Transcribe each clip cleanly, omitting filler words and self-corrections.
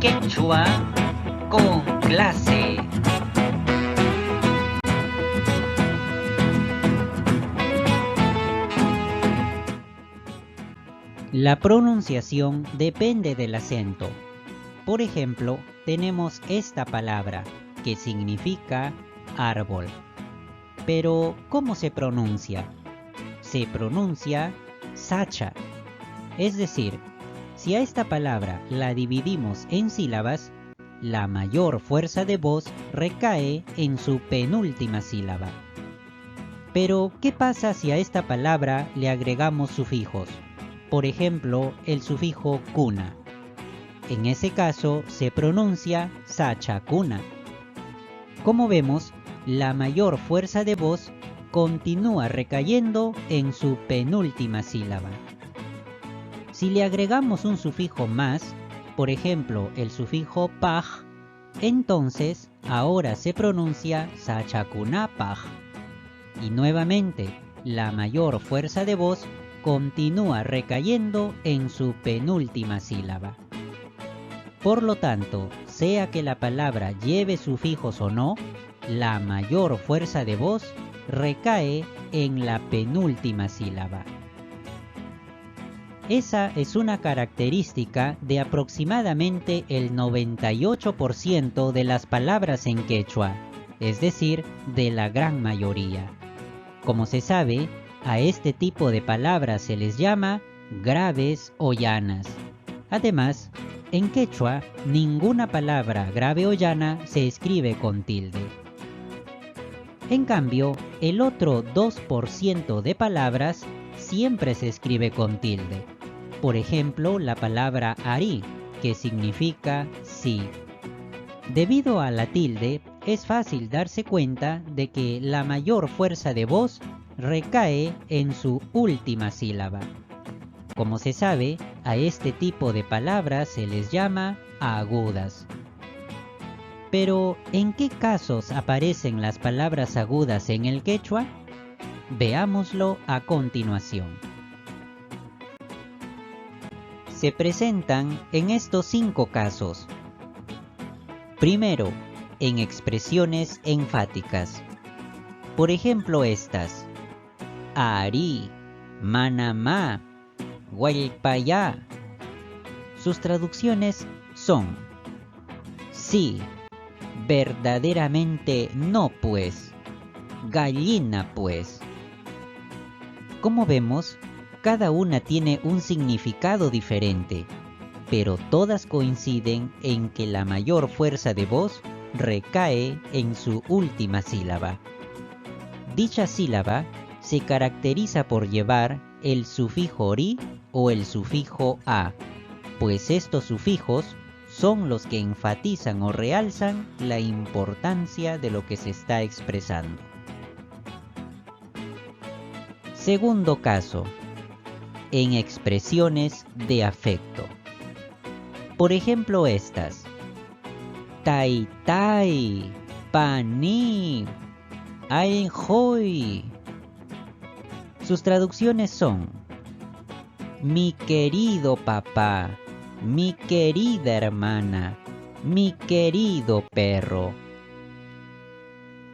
Quechua con clase. La pronunciación depende del acento. Por ejemplo, tenemos esta palabra que significa árbol. Pero, ¿cómo se pronuncia? Se pronuncia sacha. Es decir, si a esta palabra la dividimos en sílabas, la mayor fuerza de voz recae en su penúltima sílaba. Pero, ¿qué pasa si a esta palabra le agregamos sufijos? Por ejemplo, el sufijo cuna. En ese caso se pronuncia sachacuna. Como vemos, la mayor fuerza de voz continúa recayendo en su penúltima sílaba. Si le agregamos un sufijo más, por ejemplo el sufijo paj, entonces ahora se pronuncia sachacunapaj. Y nuevamente, la mayor fuerza de voz continúa recayendo en su penúltima sílaba. Por lo tanto, sea que la palabra lleve sufijos o no, la mayor fuerza de voz recae en la penúltima sílaba. Esa es una característica de aproximadamente el 98% de las palabras en quechua, es decir, de la gran mayoría. Como se sabe, a este tipo de palabras se les llama graves o llanas. Además, en quechua, ninguna palabra grave o llana se escribe con tilde. En cambio, el otro 2% de palabras siempre se escribe con tilde. Por ejemplo, la palabra ari, que significa sí. Debido a la tilde, es fácil darse cuenta de que la mayor fuerza de voz recae en su última sílaba. Como se sabe, a este tipo de palabras se les llama agudas. Pero, ¿en qué casos aparecen las palabras agudas en el quechua? Veámoslo a continuación. Se presentan en estos 5 casos. Primero, en expresiones enfáticas. Por ejemplo estas: Ari, Manamá, Huaypayá. Sus traducciones son: sí, verdaderamente no pues, gallina pues. Como vemos, cada una tiene un significado diferente, pero todas coinciden en que la mayor fuerza de voz recae en su última sílaba. Dicha sílaba se caracteriza por llevar el sufijo ori o el sufijo a, pues estos sufijos son los que enfatizan o realzan la importancia de lo que se está expresando. Segundo caso, en expresiones de afecto. Por ejemplo estas: tai tai, paní, aenjoy. Sus traducciones son: mi querido papá, mi querida hermana, mi querido perro.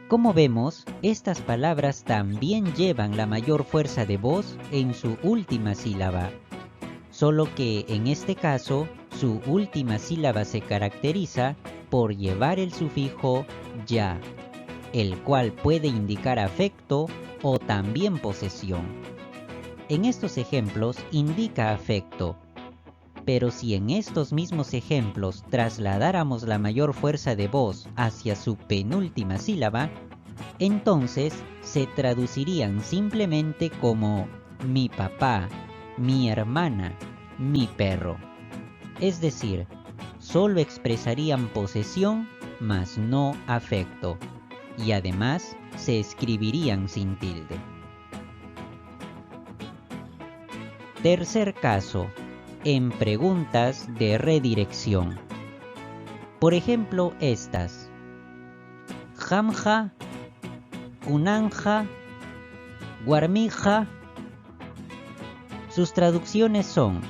Como vemos, estas palabras también llevan la mayor fuerza de voz en su última sílaba, solo que en este caso su última sílaba se caracteriza por llevar el sufijo ya, el cual puede indicar afecto o también posesión. En estos ejemplos indica afecto, pero si en estos mismos ejemplos trasladáramos la mayor fuerza de voz hacia su penúltima sílaba, entonces se traducirían simplemente como mi papá, mi hermana, mi perro. Es decir, solo expresarían posesión, mas no afecto, y además se escribirían sin tilde. Tercer caso, en preguntas de redirección. Por ejemplo estas: jamja, kunanja, guarmija. Sus traducciones son: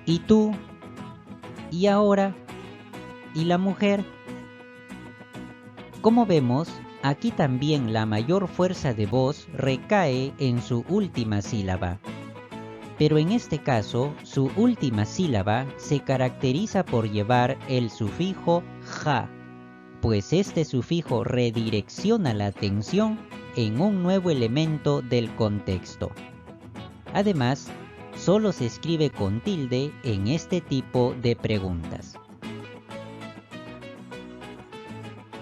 ¿y tú? ¿Y ahora? ¿Y la mujer? Como vemos, aquí también la mayor fuerza de voz recae en su última sílaba. Pero en este caso, su última sílaba se caracteriza por llevar el sufijo ja, pues este sufijo redirecciona la atención en un nuevo elemento del contexto. Además, solo se escribe con tilde en este tipo de preguntas.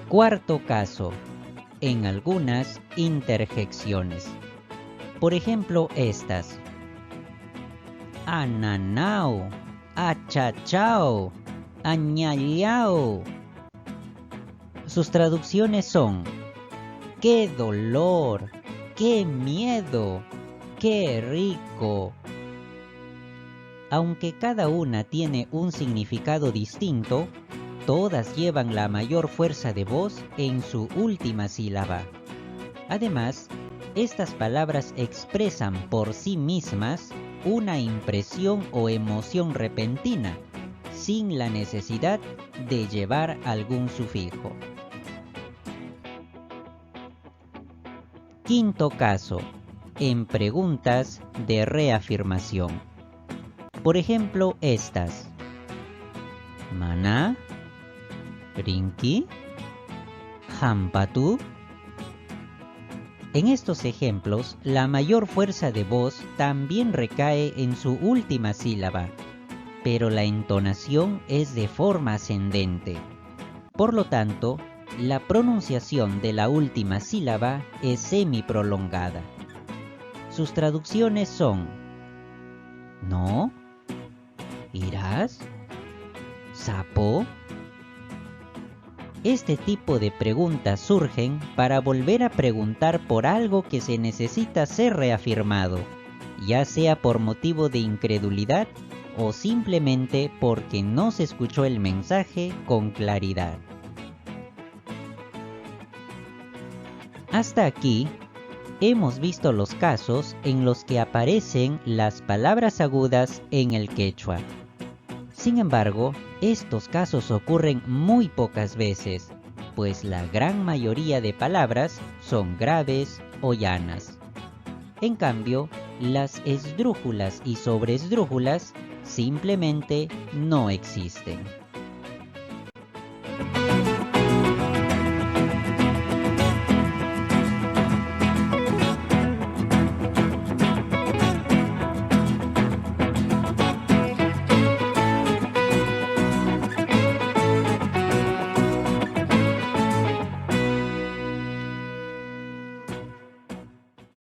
Cuarto caso, en algunas interjecciones. Por ejemplo, estas. Ananao, achachao, añallao. Sus traducciones son: ¡qué dolor! ¡Qué miedo! ¡Qué rico! Aunque cada una tiene un significado distinto, todas llevan la mayor fuerza de voz en su última sílaba. Además, estas palabras expresan por sí mismas una impresión o emoción repentina, sin la necesidad de llevar algún sufijo. Quinto caso, en preguntas de reafirmación. Por ejemplo, estas. Mana, Rinki, Hampatu. En estos ejemplos, la mayor fuerza de voz también recae en su última sílaba, pero la entonación es de forma ascendente. Por lo tanto, la pronunciación de la última sílaba es semiprolongada. Sus traducciones son: ¿no? ¿Irás? ¿Sapo? Este tipo de preguntas surgen para volver a preguntar por algo que se necesita ser reafirmado, ya sea por motivo de incredulidad o simplemente porque no se escuchó el mensaje con claridad. Hasta aquí, hemos visto los casos en los que aparecen las palabras agudas en el quechua. Sin embargo, estos casos ocurren muy pocas veces, pues la gran mayoría de palabras son graves o llanas. En cambio, las esdrújulas y sobreesdrújulas simplemente no existen.